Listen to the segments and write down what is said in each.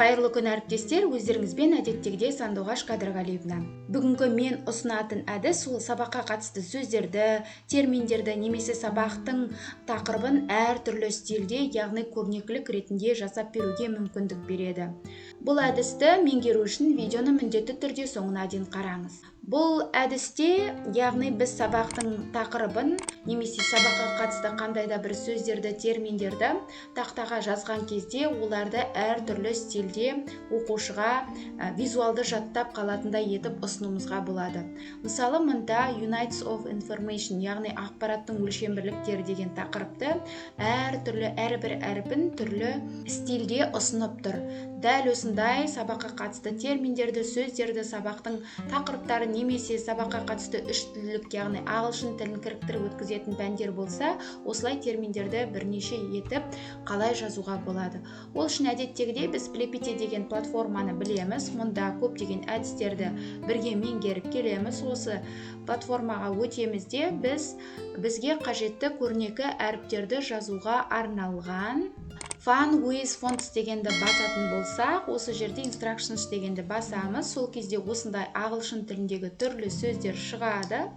Қайырлы күн әріптестер, өздеріңізбен әдеттегідей Сандуғаш Қадырғалиевна. Бүгінгі мен ұсынатын әдіс ол сабаққа қатысты сөздерді, терминдерді немесе сабақтың тақырыбын әртүрлі стильде, яғни көрнекілік ретінде жасап беруге мүмкіндік береді. Бұл әдісті меңгеру үшін видеоны міндетті түрде соңына дейін қараңыз. Бұл әдісте, яғни біз сабақтың тақырыбын немесе сабаққа қатысты қандай да бір сөздерді, терминдерді тақтаға жазған кезде оларды әртүрлі стильде оқушыға визуалды жаттап қалатындай етіп ұсынуымызға болады. Мысалы, мұнда Units of Information, яғни ақпараттың өлшембірліктері деген тақырыпты әрбір әрпін түрлі стильде ұсынып тұр. Дәл осындай сабаққа қатысты терминдерді, сөздерді, сабақтың тақырыптары немесе сабаққа қатысты үш тілдік, яғни ағылшын тілін кіріктіріп өткізетін пәндер болса, осылай терминдерді бірнеше етіп қалай жазуға болады. Ол үшін әдеттегідей біз Pleppity деген платформаны білеміз. Мұнда көптеген әдістерді бірге меңгеріп келеміз. Осы платформаға өтеміз де бізге қажетті көрнекі әріптерді жазуға арналған Fun with Fonts дегенді басатын болсақ, осы жерде Instructions дегенді басамыз. Сол кезде осындай ағылшын тіліндегі түрлі сөздер шығады.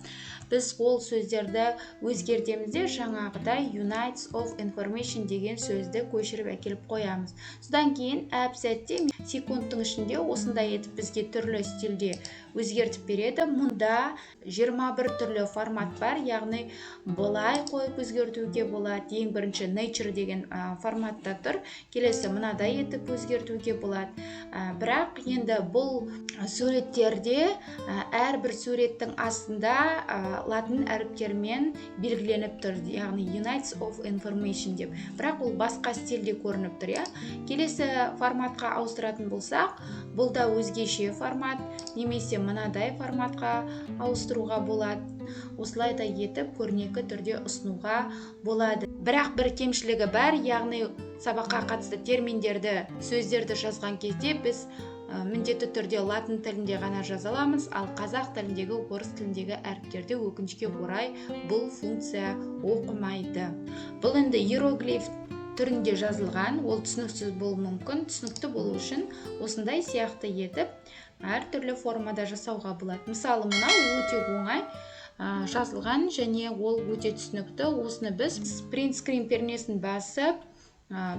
Біз ол сөздерді өзгертемізде жаңағыдай Units of Information деген сөзді көшіріп әкеліп қоямыз. Содан кейін әп-сәтте секундтың ішінде осындай етіп бізге түрлі стильде өзгертіп береді. Мұнда 21 түрлі формат бар, яғни былай қойып өзгертуге болады. Ең бірінші Nature деген форматта тұр. Келесі мынадай етіп өзгертуге болады. Бірақ енді бұл суреттерде әрбір суреттің астында латын әріптермен белгіленіп тұр, яғни Units of Information деп. Бірақ ол басқа стильде көрініп тұр, Келесі форматқа ауыстыратын болсақ, бұл да өзгеше формат, немесе мынадай форматқа ауыстыруға болады. Осылай да етіп көрнекі түрде ұсынуға болады. Бірақ бір кемшілігі бар, яғни сабаққа қатысты терминдерді, сөздерді жазған кезде біз міндетті түрде латын тілінде ғана жаза аламыз, ал қазақ тіліндегі, орыс тіліндегі әріптерді өкінішке орай бұл функция оқымайды. Бұл енді иероглиф түрінде жазылған, ол түсініксіз болуы мүмкін. Түсінікті болу үшін осындай сияқты етіп әртүрлі формада жасауға болады. Мысалы, мынау өте оңай жазылған және ол өте түсінікті. Осыны біз print screen пернесін басып,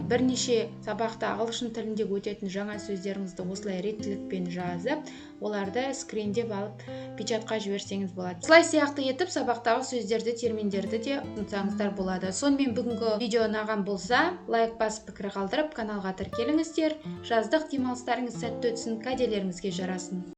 бірнеше сабақта ағылшын тілінде өтетін жаңа сөздеріңізді осылай реттілікпен жазып, оларды скриндеп алып печатқа жіберсеңіз болады. Осылай сияқты етіп сабақтағы сөздерді, терминдерді де ұмытпаңыздар болады. Сонымен бүгінгі видео ұнаған болса, лайк басып пікір қалдырып, каналға тіркеліңіздер. Жаздық демалыстарыңыз сәтті өтсін, кәделеріңізге жарасын.